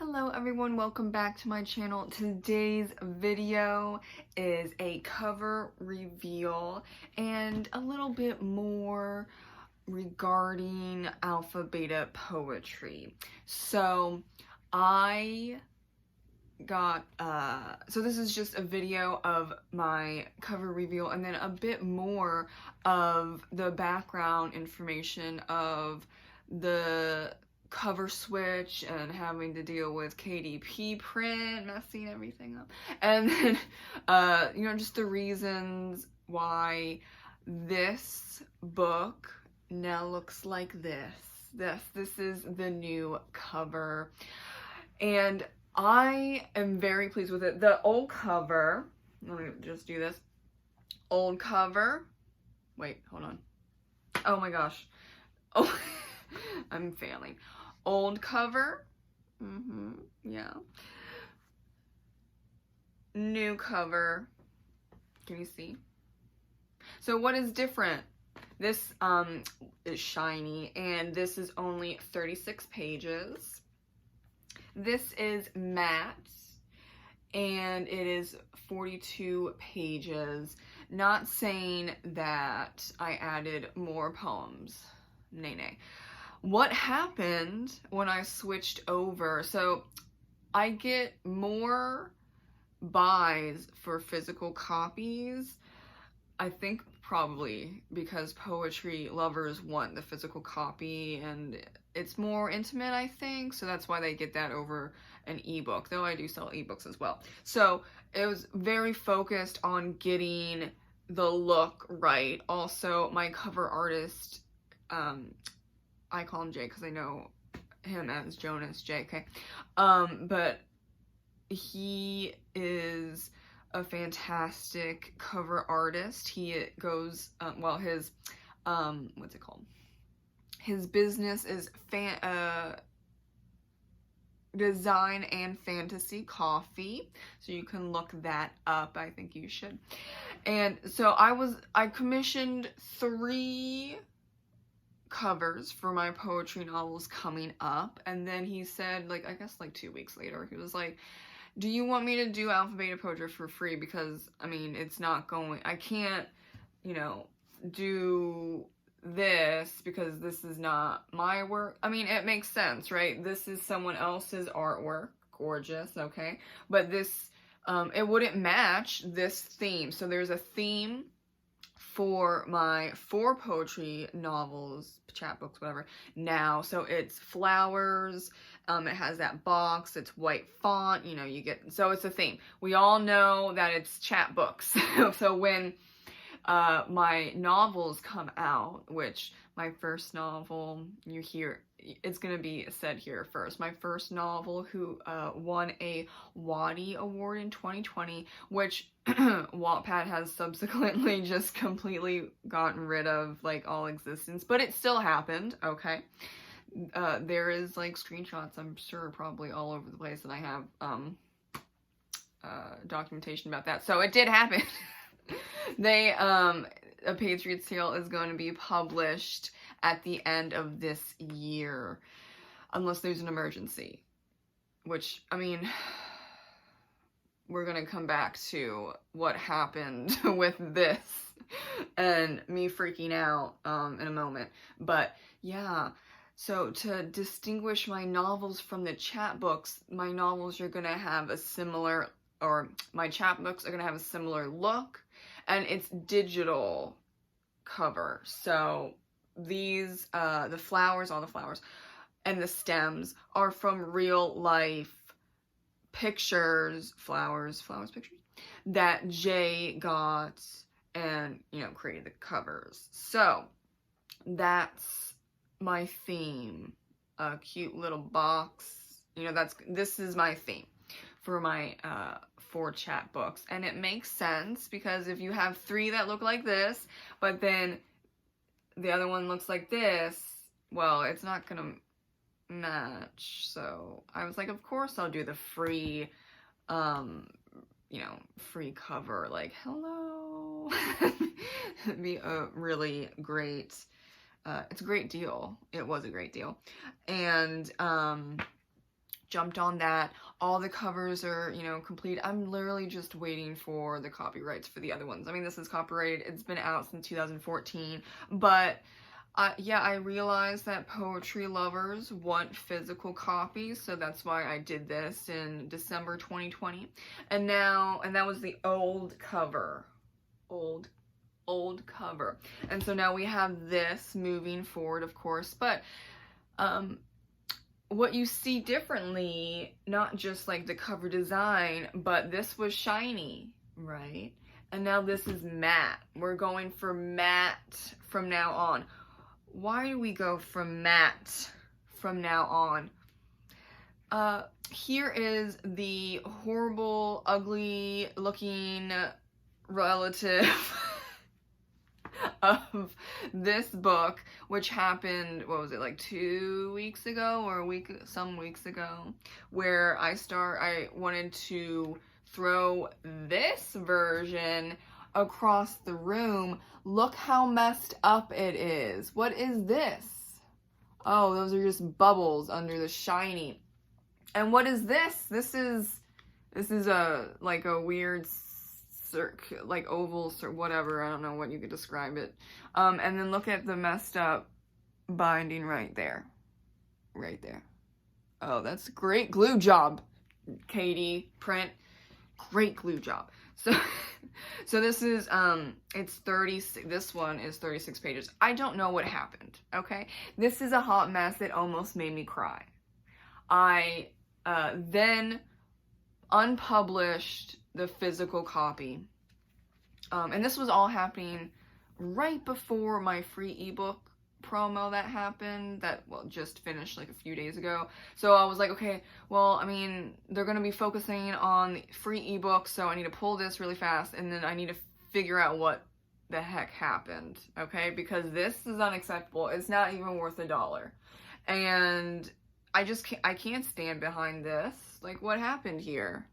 Hello everyone, welcome back to my channel. Today's video is a cover reveal and a little bit more regarding alpha beta poetry. So this is just a video of my cover reveal and then a bit more of the background information of the cover switch and having to deal with KDP print, messing everything up. And then, just the reasons why this book now looks like this. This is the new cover. And I am very pleased with it. The old cover, let me just do this. Old cover. Wait, hold on. Oh my gosh. Oh, I'm failing. Old cover. Yeah. New cover. Can you see? So what is different? This is shiny and this is only 36 pages. This is matte and it is 42 pages. Not saying that I added more poems. Nay. What happened when I switched over? So I get more buys for physical copies. I think probably because poetry lovers want the physical copy and it's more intimate, I think. So that's why they get that over an ebook, though I do sell ebooks as well. So it was very focused on getting the look right. Also, my cover artist, I call him Jay because I know him as Jonas J, okay? But he is a fantastic cover artist. He goes, his, what's it called? His business is design and fantasy coffee. So you can look that up. I think you should. And so I commissioned 3 covers for my poetry novels coming up, and then he said, I guess 2 weeks later, he was like, do you want me to do alpha beta poetry for free? Because it's not going, I can't do this because this is not my work. It makes sense, right? This is someone else's artwork. Gorgeous, okay? But this it wouldn't match this theme. So there's a theme for my 4 poetry novels, chapbooks, whatever, now. So it's flowers, it has that box, it's white font, you get, so it's a theme. We all know that it's chapbooks. So when my novels come out, which my first novel, it's gonna be said here first. My first novel, who won a Waddy Award in 2020, which Wattpad has subsequently just completely gotten rid of all existence, but it still happened, okay? There is screenshots, I'm sure, probably all over the place, and I have documentation about that. So it did happen. They A Patriot's Tale is going to be published at the end of this year, unless there's an emergency, which, we're gonna come back to what happened with this and me freaking out in a moment. But yeah, so to distinguish my novels from the chapbooks, my novels are gonna have a similar, or my chapbooks are gonna have a similar look, and it's digital cover. So these, the flowers, all the flowers, and the stems are from real life pictures, flowers pictures, that Jay got and, created the covers. So that's my theme. A cute little box, this is my theme for my 4 chapbooks. And it makes sense because if you have 3 that look like this, but then the other one looks like this, well, it's not gonna match. So I was like, of course I'll do the free free cover, hello. It'd be a really great, it's a great deal. It was a great deal. And jumped on that. All the covers are, you know, complete. I'm literally just waiting for the copyrights for the other ones. I mean, this is copyrighted. It's been out since 2014, but yeah, I realized that poetry lovers want physical copies, so that's why I did this in December 2020. And that was the old cover. Old cover. And so now we have this moving forward, of course, but what you see differently, not just like the cover design, but this was shiny, right? And now this is matte. We're going for matte from now on. Why do we go from matte from now on? Here is the horrible, ugly looking relative of this book, which happened, what was it, like 2 weeks ago or some weeks ago, where I wanted to throw this version across the room. Look how messed up it is. What is this? Oh, those are just bubbles under the shiny. And what is this? This is like a weird like oval or whatever. I don't know what you could describe it. And then look at the messed up binding right there. Right there. Oh, that's a great glue job, Katie Print. Great glue job. So this is it's 36. This one is 36 pages. I don't know what happened. Okay, this is a hot mess. It almost made me cry. I then unpublished the physical copy, and this was all happening right before my free ebook promo that happened, that, well, just finished like a few days ago. So I was like, okay, well, I mean, they're going to be focusing on the free ebook, so I need to pull this really fast, and then I need to figure out what the heck happened, okay? Because this is unacceptable. It's not even worth $1. And I can't stand behind this. Like, what happened here?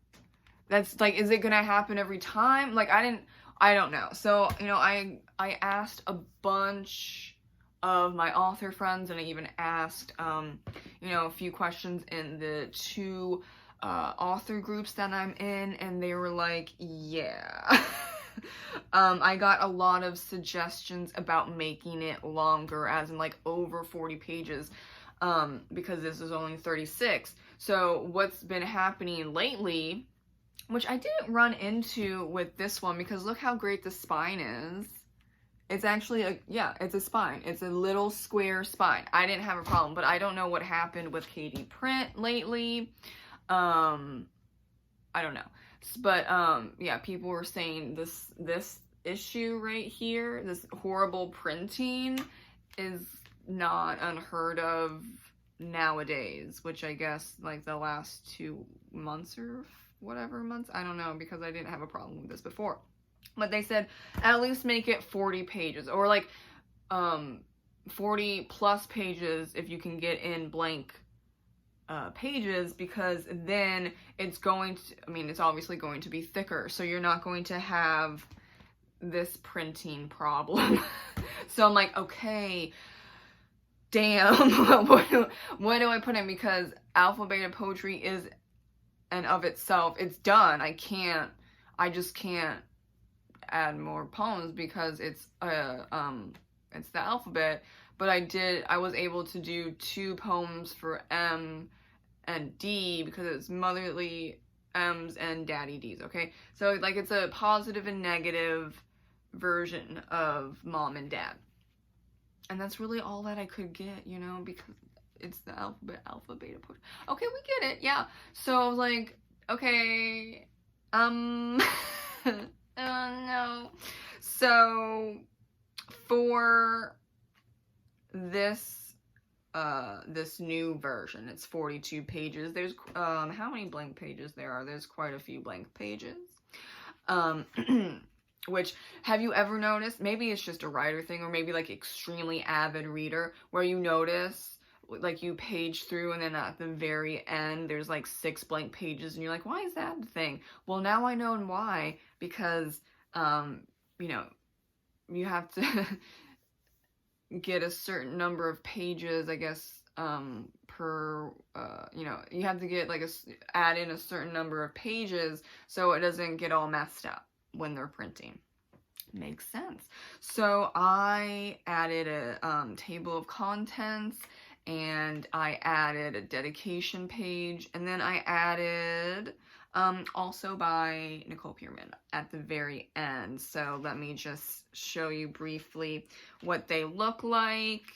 That's like, is it gonna happen every time? Like, I don't know. So, you know, I asked a bunch of my author friends, and I even asked, you know, a few questions in the 2 author groups that I'm in, and they were like, yeah. I got a lot of suggestions about making it longer, as in like over 40 pages, because this is only 36. So what's been happening lately, which I didn't run into with this one, because look how great the spine is. It's actually it's a spine. It's a little square spine. I didn't have a problem, but I don't know what happened with Katie Print lately. I don't know. But yeah, people were saying this issue right here, this horrible printing, is not unheard of nowadays, which I guess like the last 2 months or whatever months, I don't know, because I didn't have a problem with this before. But they said at least make it 40 pages, or like 40 plus pages if you can get in blank pages, because then it's going to, I mean, it's obviously going to be thicker, so you're not going to have this printing problem. So I'm like, okay, damn, what do I put in? Because Alpha Beta Poetry is, and of itself, it's done. I just can't add more poems because it's the alphabet. But I was able to do 2 poems for M and D, because it's motherly M's and daddy D's, okay? So like, it's a positive and negative version of mom and dad. And that's really all that I could get, you know, because it's the alpha beta poetry. Okay, we get it, yeah. So I was like, okay, oh no. So for this this new version, it's 42 pages. There's how many blank pages there are? There's quite a few blank pages. Which, have you ever noticed, maybe it's just a writer thing, or maybe like extremely avid reader, where you notice like you page through and then at the very end there's like 6 blank pages, and you're like, why is that the thing? Well, now I know why, because you know, you have to get a certain number of pages, I guess, per, you know, you have to get like add in a certain number of pages so it doesn't get all messed up when they're printing. Makes sense. So I added a table of contents, and I added a dedication page, and then I added also by Nicole Pierman at the very end. So let me just show you briefly what they look like,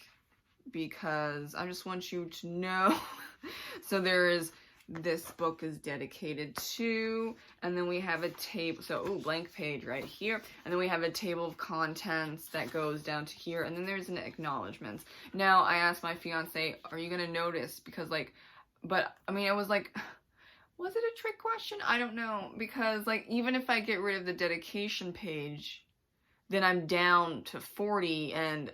because I just want you to know. So there is, this book is dedicated to, and then we have a table, so blank page right here, and then we have a table of contents that goes down to here, and then there's an acknowledgments. Now I asked my fiance, are you gonna notice, because like, but I mean, I was like, was it a trick question? I don't know, because like, even if I get rid of the dedication page, then I'm down to 40, and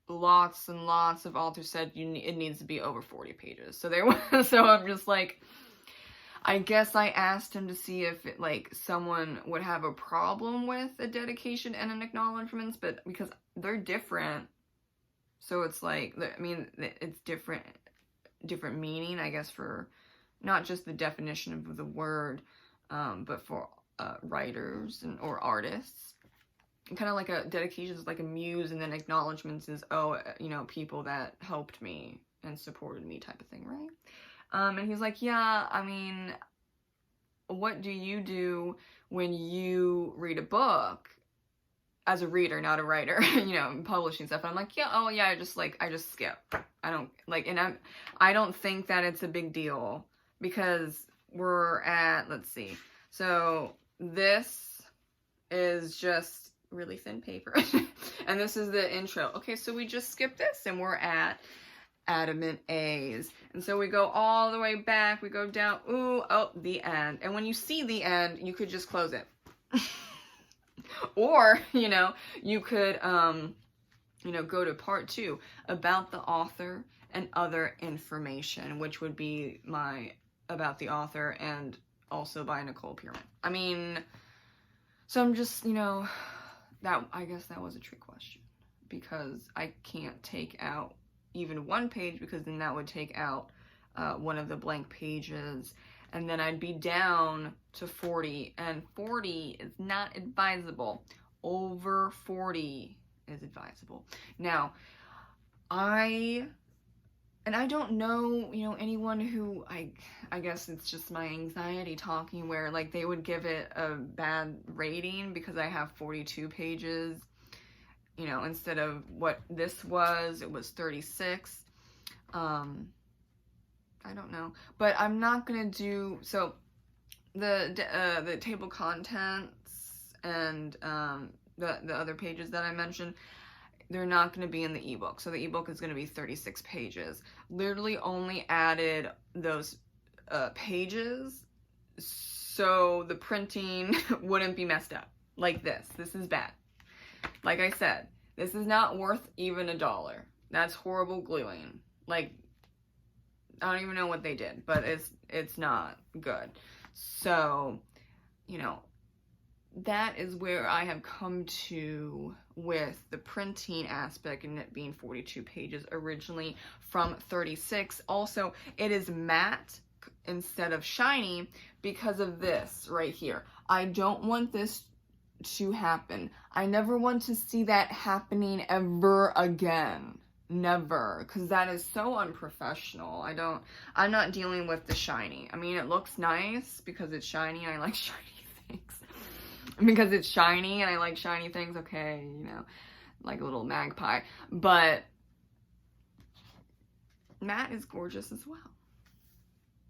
lots and lots of authors said it needs to be over 40 pages. So there was, so I'm just like, I guess I asked him to see if it, like, someone would have a problem with a dedication and an acknowledgments, but because they're different, so it's like, I mean, it's different meaning, I guess, for not just the definition of the word, but for writers or artists. Kind of like a dedication is like a muse, and then acknowledgments is, oh, you know, people that helped me and supported me type of thing, right? And he's like, yeah, I mean, what do you do when you read a book as a reader, not a writer, you know, publishing stuff? And I'm like, yeah, oh yeah, I just skip. I don't like, and I don't think that it's a big deal, because we're at, let's see, so this is just really thin paper and this is the intro. Okay, so we just skipped this and we're at adamant A's, and so we go all the way back, we go down, the end, and when you see the end, you could just close it. Or, you know, you could you know, go to part 2, about the author and other information, which would be my about the author, and also by Nicole Pierman. I mean, so I'm just, you know, that, I guess that was a trick question, because I can't take out even one page, because then that would take out one of the blank pages, and then I'd be down to 40, and 40 is not advisable. Over 40 is advisable. Now, I don't know, you know, anyone who, I guess it's just my anxiety talking, where like they would give it a bad rating because I have 42 pages, you know, instead of what this was, it was 36. I don't know, but I'm not gonna do, so the table contents and the other pages that I mentioned, they're not going to be in the ebook. So the ebook is going to be 36 pages. Literally only added those pages so the printing wouldn't be messed up. Like this. This is bad. Like I said, this is not worth even $1. That's horrible gluing. Like, I don't even know what they did, but it's not good. So, you know, that is where I have come to with the printing aspect, and it being 42 pages originally from 36. Also, it is matte instead of shiny because of this right here. I don't want this to happen. I never want to see that happening ever again. Never, because that is so unprofessional. I'm not dealing with the shiny. I mean, it looks nice because it's shiny and I like shiny things. Because it's shiny and I like shiny things, okay, you know, like a little magpie. But matte is gorgeous as well.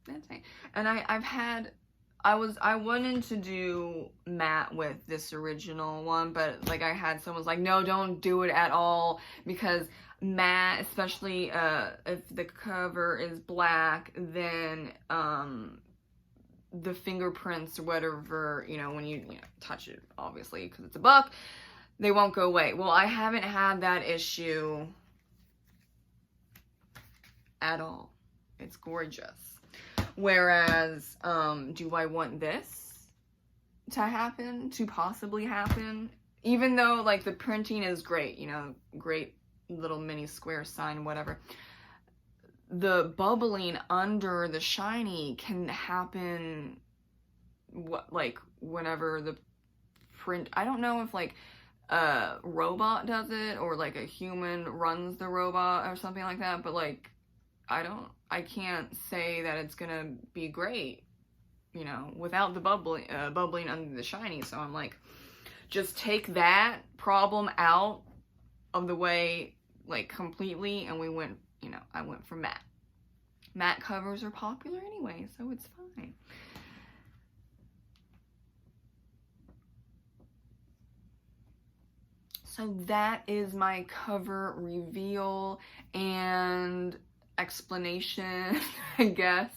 That's right. And I wanted to do matte with this original one, but like I had someone's like, no, don't do it at all, because matte, especially if the cover is black, then the fingerprints or whatever, you know, when you touch it, obviously, because it's a book, they won't go away. Well, I haven't had that issue at all. It's gorgeous. Whereas, do I want this to happen, to possibly happen? Even though, like, the printing is great, you know, great little mini square sign, whatever. the bubbling under the shiny can happen like whenever the print, I don't know if like a robot does it or like a human runs the robot or something like that, but like I can't say that it's gonna be great, you know, without the bubbling under the shiny. So I'm like, just take that problem out of the way, like, completely, and we went, you know, I went for matte. Matte covers are popular anyway, so it's fine. So that is my cover reveal and explanation, I guess,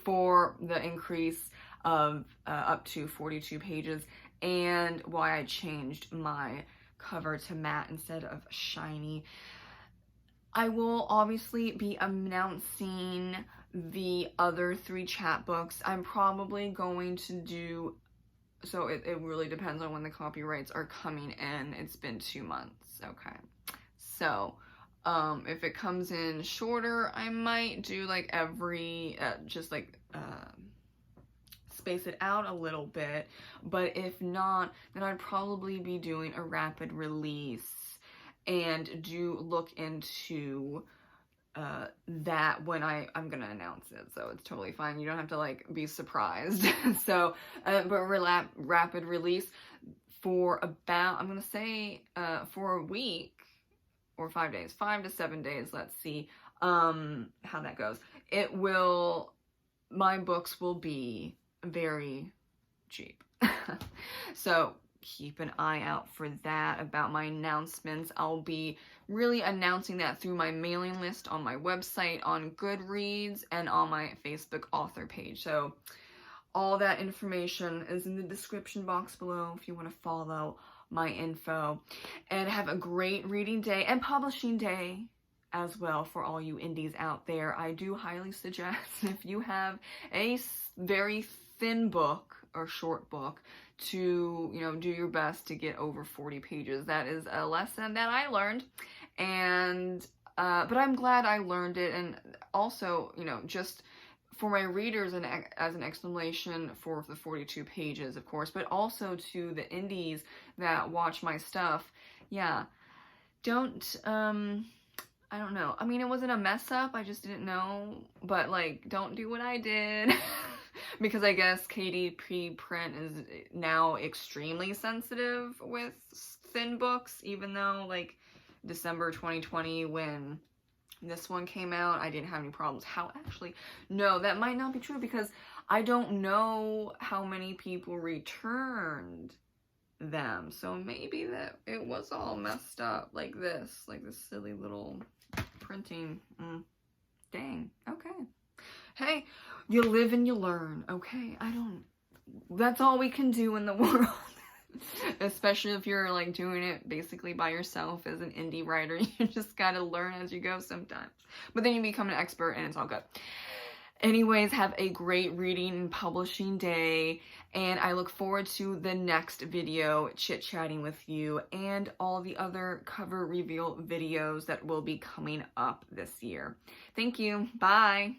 for the increase of up to 42 pages and why I changed my cover to matte instead of shiny. I will obviously be announcing the other 3 chapbooks. I'm probably going to do, so it really depends on when the copyrights are coming in. It's been 2 months, okay. So, if it comes in shorter, I might do like every, just like, space it out a little bit. But if not, then I'd probably be doing a rapid release and do look into that when I'm gonna announce it, so it's totally fine. You don't have to like be surprised. So but rapid release for about, I'm gonna say for a week or 5 days, 5 to 7 days, let's see how that goes. It will, my books will be very cheap. So keep an eye out for that about my announcements. I'll be really announcing that through my mailing list on my website, on Goodreads, and on my Facebook author page. So all that information is in the description box below if you want to follow my info. And have a great reading day and publishing day as well for all you indies out there. I do highly suggest, if you have a very thin book or short book, to, you know, do your best to get over 40 pages. That is a lesson that I learned, and but I'm glad I learned it. And also, you know, just for my readers and as an explanation for the 42 pages, of course, but also to the indies that watch my stuff. Yeah, don't I don't know, I mean, it wasn't a mess up, I just didn't know, but like, don't do what I did. Because I guess KDP print is now extremely sensitive with thin books, even though like December 2020 when this one came out, I didn't have any problems. How, actually, no, that might not be true, because I don't know how many people returned them. So maybe that it was all messed up like this silly little printing. Dang, okay. Hey, you live and you learn, okay? That's all we can do in the world. Especially if you're like doing it basically by yourself as an indie writer. You just gotta learn as you go sometimes. But then you become an expert and it's all good. Anyways, have a great reading and publishing day, and I look forward to the next video chit-chatting with you and all the other cover reveal videos that will be coming up this year. Thank you. Bye.